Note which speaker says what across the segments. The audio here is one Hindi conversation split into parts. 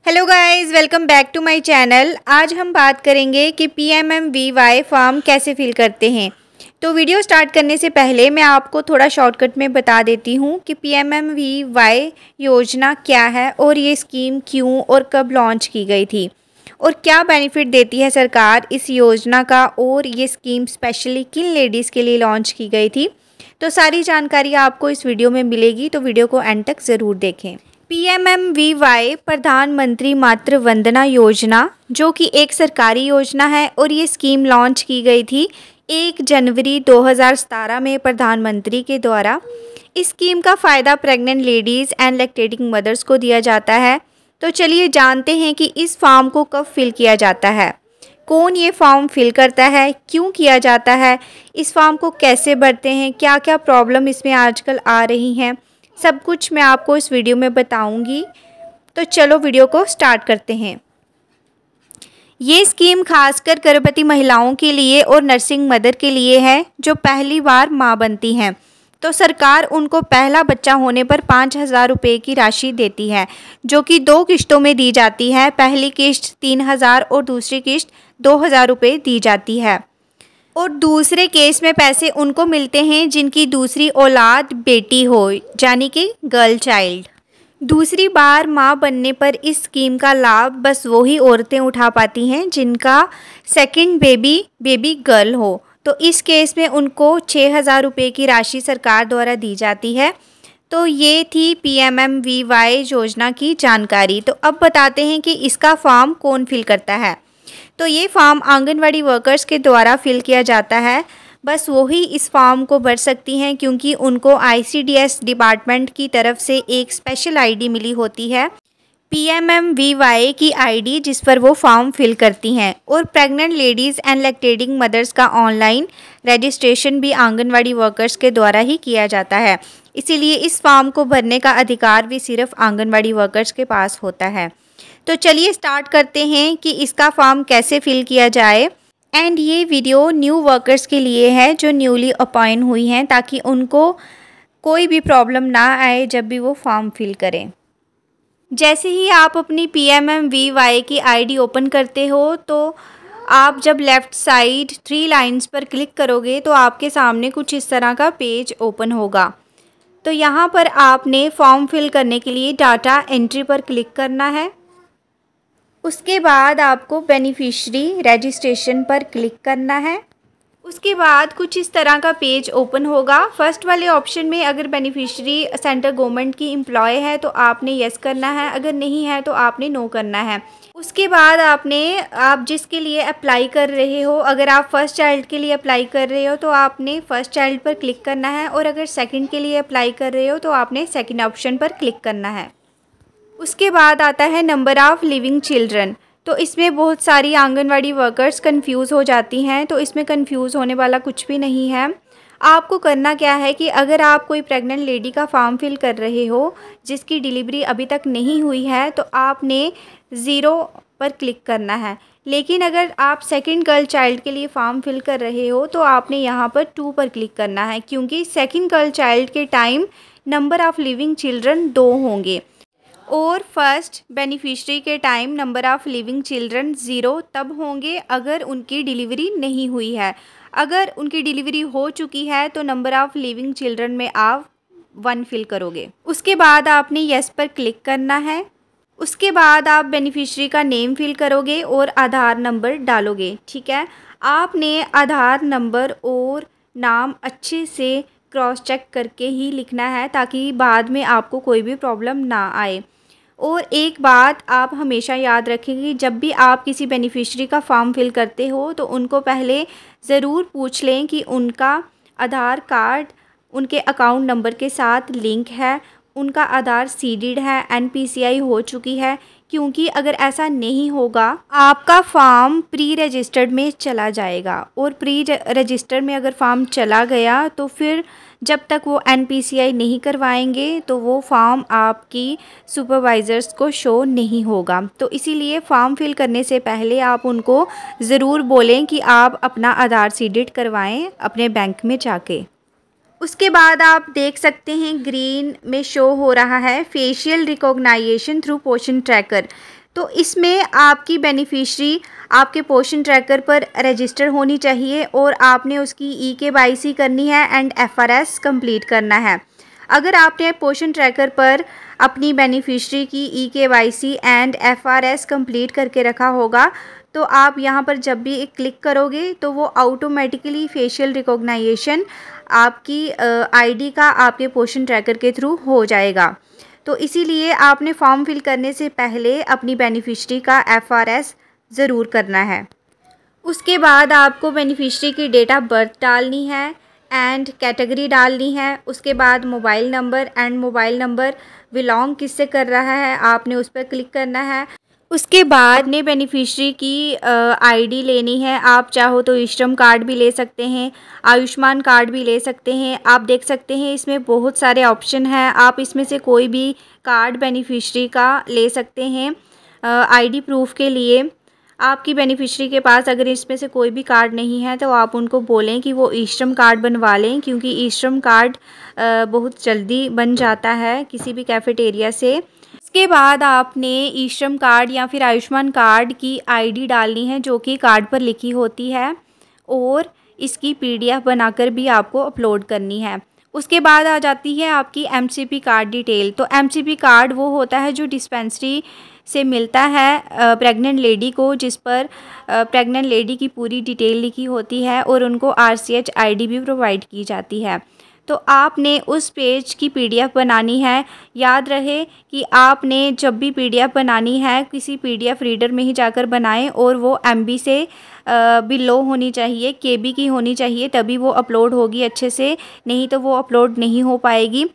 Speaker 1: Hello guys, welcome back to my channel. आज हम बात करेंगे कि PMMVY फॉर्म कैसे फिल करते हैं। तो वीडियो स्टार्ट करने से पहले मैं आपको थोड़ा शॉर्टकट में बता देती हूँ कि PMMVY योजना क्या है और ये स्कीम क्यों और कब लॉन्च की गई थी और क्या बेनिफिट देती है सरकार इस योजना का, और ये स्कीम स्पेशली किन लेडीज़ के लिए लॉन्च की गई थी। तो सारी जानकारी आपको इस वीडियो में मिलेगी, तो वीडियो को एंड तक ज़रूर देखें। PMMVY प्रधानमंत्री मातृ वंदना योजना, जो कि एक सरकारी योजना है और ये स्कीम लॉन्च की गई थी 1 जनवरी 2017 में प्रधानमंत्री के द्वारा। इस स्कीम का फ़ायदा pregnant ladies and lactating mothers को दिया जाता है। तो चलिए जानते हैं कि इस फॉर्म को कब फिल किया जाता है, कौन ये फॉर्म फिल करता है, क्यों किया जाता है, इस फॉर्म को कैसे भरते हैं, क्या क्या प्रॉब्लम इसमें आजकल आ रही हैं, सब कुछ मैं आपको इस वीडियो में बताऊंगी। तो चलो वीडियो को स्टार्ट करते हैं। ये स्कीम खासकर गर्भवती महिलाओं के लिए और नर्सिंग मदर के लिए है जो पहली बार मां बनती हैं। तो सरकार उनको पहला बच्चा होने पर 5,000 रुपये की राशि देती है, जो कि 2 किश्तों में दी जाती है। पहली किश्त 3,000 और दूसरी किश्त 2,000 रुपये दी जाती है। और दूसरे केस में पैसे उनको मिलते हैं जिनकी दूसरी औलाद बेटी हो, यानी कि गर्ल चाइल्ड। दूसरी बार मां बनने पर इस स्कीम का लाभ बस वही औरतें उठा पाती हैं जिनका सेकंड बेबी गर्ल हो। तो इस केस में उनको 6,000 रुपये की राशि सरकार द्वारा दी जाती है। तो ये थी PMMVY योजना की जानकारी। तो अब बताते हैं कि इसका फॉर्म कौन फिल करता है। तो ये फॉर्म आंगनवाड़ी वर्कर्स के द्वारा फिल किया जाता है। बस वही इस फॉर्म को भर सकती हैं क्योंकि उनको ICDS डिपार्टमेंट की तरफ से एक स्पेशल ID मिली होती है, PMMVY की ID, जिस पर वो फॉर्म फिल करती हैं। और pregnant ladies and lactating mothers का ऑनलाइन रजिस्ट्रेशन भी आंगनवाड़ी वर्कर्स के द्वारा ही किया जाता है। इसीलिए इस फॉर्म को भरने का अधिकार भी सिर्फ आंगनवाड़ी वर्कर्स के पास होता है। तो चलिए स्टार्ट करते हैं कि इसका फॉर्म कैसे फिल किया जाए। एंड ये वीडियो न्यू वर्कर्स के लिए है जो न्यूली अपॉइंट हुई हैं, ताकि उनको कोई भी प्रॉब्लम ना आए जब भी वो फॉर्म फिल करें। जैसे ही आप अपनी PMMVY की ID ओपन करते हो, तो आप जब लेफ़्ट साइड 3 लाइन्स पर क्लिक करोगे तो आपके सामने कुछ इस तरह का पेज ओपन होगा। तो यहाँ पर आपने फॉर्म फिल करने के लिए डाटा एंट्री पर क्लिक करना है। उसके बाद आपको बेनिफिशियरी रजिस्ट्रेशन पर क्लिक करना है। उसके बाद कुछ इस तरह का पेज ओपन होगा। फर्स्ट वाले ऑप्शन में अगर बेनिफिशियरी सेंट्रल गवर्नमेंट की एम्प्लॉय है तो आपने यस करना है, अगर नहीं है तो आपने नो करना है। उसके बाद आप जिसके लिए अप्लाई कर रहे हो, अगर आप फर्स्ट चाइल्ड के लिए अप्लाई कर रहे हो तो आपने फर्स्ट चाइल्ड पर क्लिक करना है, और अगर सेकंड के लिए अप्लाई कर रहे हो तो आपने सेकंड ऑप्शन पर क्लिक करना है। उसके बाद आता है नंबर ऑफ़ लिविंग चिल्ड्रन। तो इसमें बहुत सारी आंगनवाड़ी वर्कर्स कंफ्यूज हो जाती हैं, तो इसमें कंफ्यूज होने वाला कुछ भी नहीं है। आपको करना क्या है कि अगर आप कोई प्रेग्नेंट लेडी का फॉर्म फिल कर रहे हो जिसकी डिलीवरी अभी तक नहीं हुई है, तो आपने 0 पर क्लिक करना है। लेकिन अगर आप सेकंड गर्ल चाइल्ड के लिए फॉर्म फिल कर रहे हो तो आपने यहाँ पर 2 पर क्लिक करना है, क्योंकि सेकंड गर्ल चाइल्ड के time number of living children 2 होंगे, और फर्स्ट बेनिफिशियरी के time number of living children 0 तब होंगे अगर उनकी डिलीवरी नहीं हुई है। अगर उनकी डिलीवरी हो चुकी है तो नंबर ऑफ़ लिविंग चिल्ड्रन में आप 1 फिल करोगे। उसके बाद आपने यस पर क्लिक करना है। उसके बाद आप बेनिफिशियरी का नेम फिल करोगे और आधार नंबर डालोगे। ठीक है, आपने आधार नंबर और नाम अच्छे से क्रॉस चेक करके ही लिखना है, ताकि बाद में आपको कोई भी प्रॉब्लम ना आए। और एक बात आप हमेशा याद रखेंगे, जब भी आप किसी बेनिफिशियरी का फॉर्म फिल करते हो तो उनको पहले ज़रूर पूछ लें कि उनका आधार कार्ड उनके अकाउंट नंबर के साथ लिंक है, उनका आधार सीडेड है, NPCI हो चुकी है। क्योंकि अगर ऐसा नहीं होगा आपका फॉर्म प्री रजिस्टर्ड में चला जाएगा, और प्री रजिस्टर में अगर फॉर्म चला गया तो फिर जब तक वो NPCI नहीं करवाएंगे तो वो फॉर्म आपकी सुपरवाइज़र्स को शो नहीं होगा। तो इसीलिए फॉर्म फिल करने से पहले आप उनको ज़रूर बोलें कि आप अपना आधार सीडेड करवाएं अपने बैंक में जाके। उसके बाद आप देख सकते हैं ग्रीन में शो हो रहा है फेशियल रिकॉग्नाइजेशन थ्रू पोषण ट्रैकर। तो इसमें आपकी बेनिफिशरी आपके पोषण ट्रैकर पर रजिस्टर होनी चाहिए और आपने उसकी eKYC करनी है एंड FRS कंप्लीट करना है। अगर आपने पोषण ट्रैकर पर अपनी बेनिफिशरी की eKYC एंड FRS कंप्लीट करके रखा होगा तो आप यहाँ पर जब भी एक क्लिक करोगे तो वो ऑटोमेटिकली फेशियल रिकॉग्नाइजेशन आपकी आईडी का आपके पोषण ट्रैकर के थ्रू हो जाएगा। तो इसीलिए आपने फॉर्म फिल करने से पहले अपनी बेनिफिशरी का FRS ज़रूर करना है। उसके बाद आपको बेनिफिशरी की डेट ऑफ बर्थ डालनी है एंड कैटेगरी डालनी है। उसके बाद mobile number and mobile number belong किससे कर रहा है आपने उस पर क्लिक करना है। उसके बाद ने बेनिफिशरी की आईडी लेनी है। आप चाहो तो ई-श्रम कार्ड भी ले सकते हैं, आयुष्मान कार्ड भी ले सकते हैं। आप देख सकते हैं इसमें बहुत सारे ऑप्शन हैं, आप इसमें से कोई भी कार्ड बेनिफिशरी का ले सकते हैं। आईडी प्रूफ के लिए आपकी बेनिफिशरी के पास अगर इसमें से कोई भी कार्ड नहीं है तो आप उनको बोलें कि वो ई-श्रम कार्ड बनवा लें, क्योंकि ई-श्रम कार्ड बहुत जल्दी बन जाता है किसी भी कैफेटेरिया से। इसके बाद आपने ई-श्रम कार्ड या फिर आयुष्मान कार्ड की आईडी डालनी है जो कि कार्ड पर लिखी होती है और इसकी PDF बनाकर भी आपको अपलोड करनी है। उसके बाद आ जाती है आपकी MCP कार्ड डिटेल। तो MCP कार्ड वो होता है जो डिस्पेंसरी से मिलता है प्रेग्नेंट लेडी को, जिस पर प्रेग्नेंट लेडी की पूरी डिटेल लिखी होती है और उनको RCH आईडी भी प्रोवाइड की जाती है। तो आपने उस पेज की PDF बनानी है। याद रहे कि आपने जब भी PDF बनानी है किसी PDF रीडर में ही जाकर बनाएं और वो MB से भी लो होनी चाहिए, KB की होनी चाहिए, तभी वो अपलोड होगी अच्छे से, नहीं तो वो अपलोड नहीं हो पाएगी।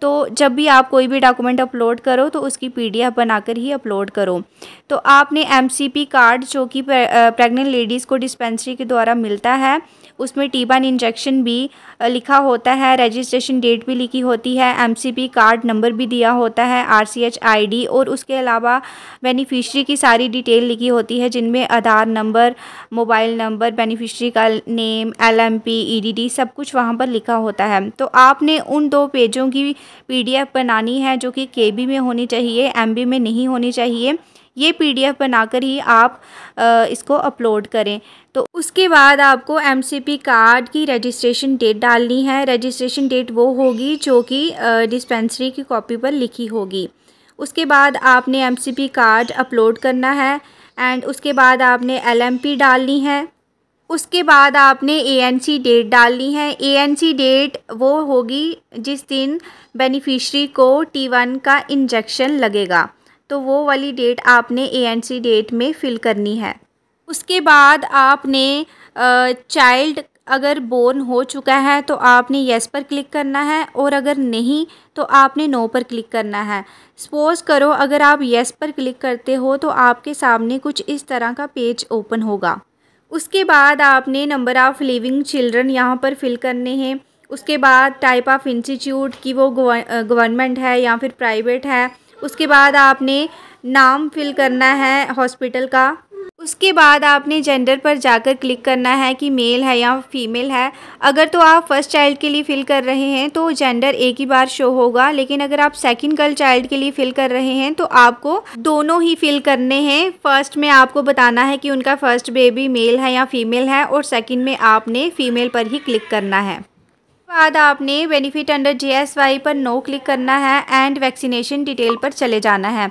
Speaker 1: तो जब भी आप कोई भी डॉक्यूमेंट अपलोड करो तो उसकी PDF बनाकर ही अपलोड करो। तो आपने MCP कार्ड जो कि प्रेग्नेंट लेडीज़ को डिस्पेंसरी के द्वारा मिलता है, उसमें टी-1 इंजेक्शन भी लिखा होता है, रजिस्ट्रेशन डेट भी लिखी होती है, MCP कार्ड नंबर भी दिया होता है, RCH आईडी और उसके अलावा बेनिफिशरी की सारी डिटेल लिखी होती है जिनमें आधार नंबर, मोबाइल नंबर, बेनिफिशरी का नेम, LMP, EDD सब कुछ वहाँ पर लिखा होता है। तो आपने उन 2 पेजों की PDF बनानी है जो कि KB में होनी चाहिए, MB में नहीं होनी चाहिए। ये PDF बनाकर ही आप इसको अपलोड करें। तो उसके बाद आपको MCP कार्ड की रजिस्ट्रेशन डेट डालनी है। रजिस्ट्रेशन डेट वो होगी जो कि डिस्पेंसरी की कॉपी पर लिखी होगी। उसके बाद आपने MCP कार्ड अपलोड करना है एंड उसके बाद आपने LMP डालनी है। उसके बाद आपने ANC डेट डालनी है। ANC डेट वो होगी जिस दिन बेनिफिशरी को T1 का इंजेक्शन लगेगा, तो वो वाली डेट आपने ANC डेट में फिल करनी है। उसके बाद आपने चाइल्ड अगर बोर्न हो चुका है तो आपने येस पर क्लिक करना है और अगर नहीं तो आपने नो पर क्लिक करना है। सपोज़ करो अगर आप येस पर क्लिक करते हो तो आपके सामने कुछ इस तरह का पेज ओपन होगा। उसके बाद आपने नंबर ऑफ़ लिविंग चिल्ड्रन यहाँ पर फिल करने हैं। उसके बाद टाइप ऑफ इंस्टीट्यूट की वो गवर्नमेंट है या फिर प्राइवेट है। उसके बाद आपने नाम फिल करना है हॉस्पिटल का। उसके बाद आपने जेंडर पर जाकर क्लिक करना है कि मेल है या फीमेल है। अगर तो आप फर्स्ट चाइल्ड के लिए फ़िल कर रहे हैं तो जेंडर एक ही बार शो होगा, लेकिन अगर आप सेकंड गर्ल चाइल्ड के लिए फ़िल कर रहे हैं तो आपको दोनों ही फिल करने हैं। फर्स्ट में आपको बताना है कि उनका फर्स्ट बेबी मेल है या फीमेल है और सेकंड में आपने फीमेल पर ही क्लिक करना है। बाद आपने बेनिफिट अंडर JSY पर नो क्लिक करना है एंड वैक्सीनेशन डिटेल पर चले जाना है।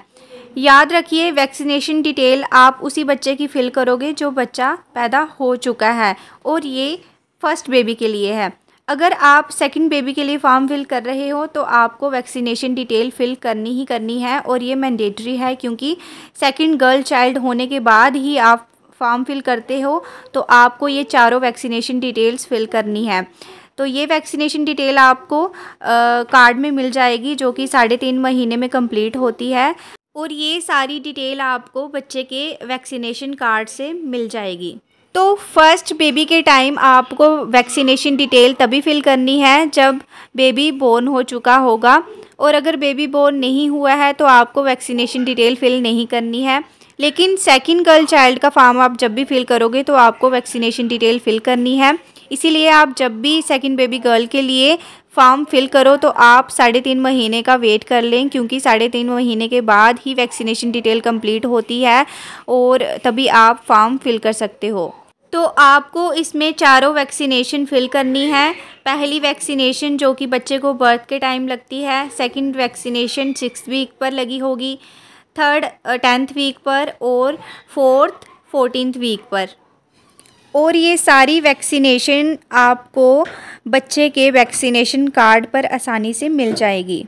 Speaker 1: याद रखिए वैक्सीनेशन डिटेल आप उसी बच्चे की फ़िल करोगे जो बच्चा पैदा हो चुका है और ये फर्स्ट बेबी के लिए है। अगर आप सेकंड बेबी के लिए फॉर्म फिल कर रहे हो तो आपको वैक्सीनेशन डिटेल फिल करनी ही करनी है और ये मैंडेटरी है, क्योंकि सेकंड गर्ल चाइल्ड होने के बाद ही आप फॉर्म फिल करते हो तो आपको ये चारों वैक्सीनेशन डिटेल्स फिल करनी है। तो ये वैक्सीनेशन डिटेल आपको कार्ड में मिल जाएगी जो कि 3.5 महीने में कंप्लीट होती है और ये सारी डिटेल आपको बच्चे के वैक्सीनेशन कार्ड से मिल जाएगी। तो फर्स्ट बेबी के टाइम आपको वैक्सीनेशन डिटेल तभी फिल करनी है जब बेबी बोर्न हो चुका होगा, और अगर बेबी बोर्न नहीं हुआ है तो आपको वैक्सीनेशन डिटेल फिल नहीं करनी है। लेकिन सेकंड गर्ल चाइल्ड का फॉर्म आप जब भी फिल करोगे तो आपको वैक्सीनेशन डिटेल फिल करनी है। इसीलिए आप जब भी सेकंड बेबी गर्ल के लिए फॉर्म फिल करो तो आप 3.5 महीने का वेट कर लें, क्योंकि 3.5 महीने के बाद ही वैक्सीनेशन डिटेल कंप्लीट होती है और तभी आप फॉर्म फिल कर सकते हो। तो आपको इसमें चारों वैक्सीनेशन फिल करनी है। पहली वैक्सीनेशन जो कि बच्चे को बर्थ के टाइम लगती है, सेकंड वैक्सीनेशन 6th वीक पर लगी होगी, थर्ड 10th वीक पर और फोर्थ 14th वीक पर। और ये सारी वैक्सीनेशन आपको बच्चे के वैक्सीनेशन कार्ड पर आसानी से मिल जाएगी।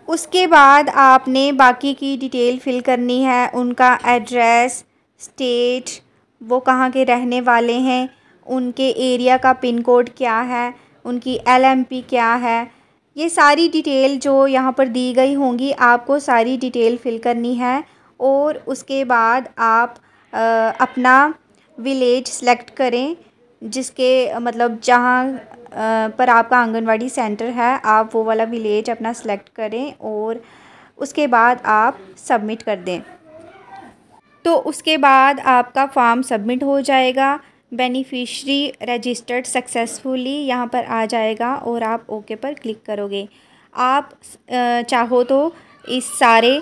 Speaker 1: उसके बाद आपने बाकी की डिटेल फिल करनी है, उनका एड्रेस, स्टेट, वो कहाँ के रहने वाले हैं, उनके एरिया का पिन कोड क्या है, उनकी LMP क्या है, ये सारी डिटेल जो यहाँ पर दी गई होंगी आपको सारी डिटेल फिल करनी है। और उसके बाद आप अपना विलेज सेलेक्ट करें, जिसके मतलब जहाँ पर आपका आंगनवाड़ी सेंटर है, आप वो वाला विलेज अपना सेलेक्ट करें और उसके बाद आप सबमिट कर दें। तो उसके बाद आपका फॉर्म सबमिट हो जाएगा, बेनिफिशरी रजिस्टर्ड सक्सेसफुली यहाँ पर आ जाएगा और आप ओके पर क्लिक करोगे। आप चाहो तो इस सारे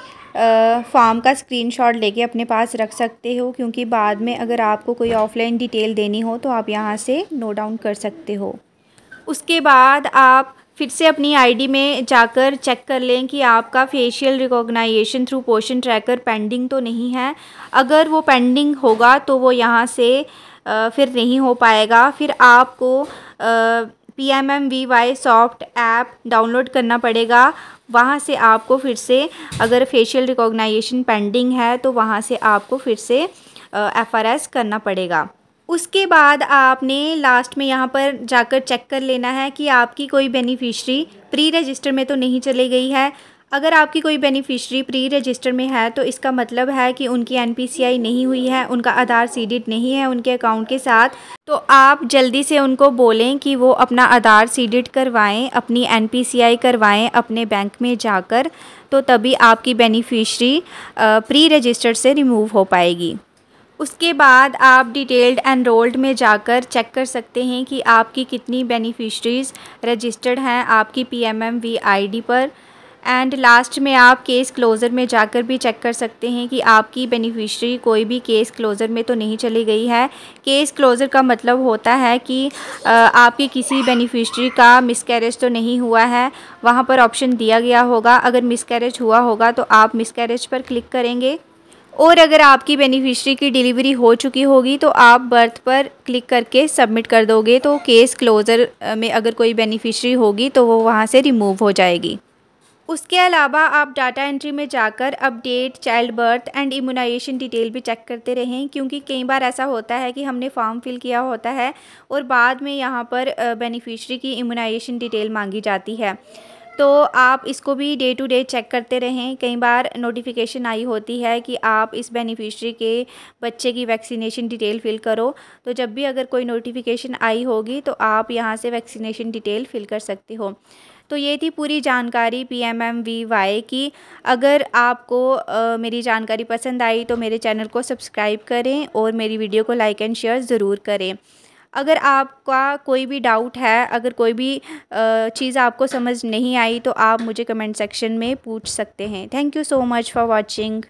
Speaker 1: फॉर्म का स्क्रीनशॉट लेके अपने पास रख सकते हो, क्योंकि बाद में अगर आपको कोई ऑफलाइन डिटेल देनी हो तो आप यहाँ से नोट डाउन कर सकते हो। उसके बाद आप फिर से अपनी आईडी में जाकर चेक कर लें कि आपका फेशियल रिकॉग्नाइजेशन थ्रू पोषण ट्रैकर पेंडिंग तो नहीं है। अगर वो पेंडिंग होगा तो वो यहाँ से फिर नहीं हो पाएगा। फिर आपको PMMVY सॉफ्ट ऐप डाउनलोड करना पड़ेगा। वहाँ से आपको फिर से अगर फेशियल रिकॉग्नाइजेशन पेंडिंग है तो वहाँ से आपको फिर से FRS करना पड़ेगा। उसके बाद आपने लास्ट में यहाँ पर जाकर चेक कर लेना है कि आपकी कोई बेनिफिशरी प्री रजिस्टर में तो नहीं चली गई है। अगर आपकी कोई बेनिफिशरी प्री रजिस्टर में है तो इसका मतलब है कि उनकी NPCI नहीं हुई है, उनका आधार सीडिड नहीं है उनके अकाउंट के साथ। तो आप जल्दी से उनको बोलें कि वो अपना आधार सीडिड करवाएं, अपनी NPCI करवाएं अपने बैंक में जाकर, तो तभी आपकी बेनिफिशरी प्री रजिस्टर से रिमूव हो पाएगी। उसके बाद आप डिटेल्ड एनरोल्ड में जाकर चेक कर सकते हैं कि आपकी कितनी बेनिफिशरीज़ रजिस्टर्ड हैं आपकी PMMV पर। एंड लास्ट में आप केस क्लोज़र में जाकर भी चेक कर सकते हैं कि आपकी बेनिफिशरी कोई भी केस क्लोज़र में तो नहीं चली गई है। केस क्लोज़र का मतलब होता है कि आपकी किसी बेनिफिशरी का मिसकैरेज तो नहीं हुआ है। वहाँ पर ऑप्शन दिया गया होगा, अगर मिसकैरेज हुआ होगा तो आप मिसकैरेज पर क्लिक करेंगे। और अगर आपकी बेनिफिशरी की डिलीवरी हो चुकी होगी तो आप बर्थ पर क्लिक करके सबमिट कर दोगे, तो केस क्लोज़र में अगर कोई बेनिफिशरी होगी तो वो वहाँ से रिमूव हो जाएगी। उसके अलावा आप डाटा एंट्री में जाकर update child birth and immunisation detail भी चेक करते रहें, क्योंकि कई बार ऐसा होता है कि हमने फॉर्म फिल किया होता है और बाद में यहाँ पर बेनिफिशरी की इम्यूनाइजेशन डिटेल मांगी जाती है। तो आप इसको भी डे टू डे चेक करते रहें। कई बार नोटिफिकेशन आई होती है कि आप इस बेनिफिशरी के बच्चे की वैक्सीनेशन डिटेल फिल करो, तो जब भी अगर कोई नोटिफिकेशन आई होगी तो आप यहाँ से वैक्सीनेशन डिटेल फिल कर सकते हो। तो ये थी पूरी जानकारी PMMVY की। अगर आपको मेरी जानकारी पसंद आई तो मेरे चैनल को सब्सक्राइब करें और मेरी वीडियो को लाइक एंड शेयर ज़रूर करें। अगर आपका कोई भी डाउट है, अगर कोई भी चीज़ आपको समझ नहीं आई तो आप मुझे कमेंट सेक्शन में पूछ सकते हैं। Thank you so much for watching.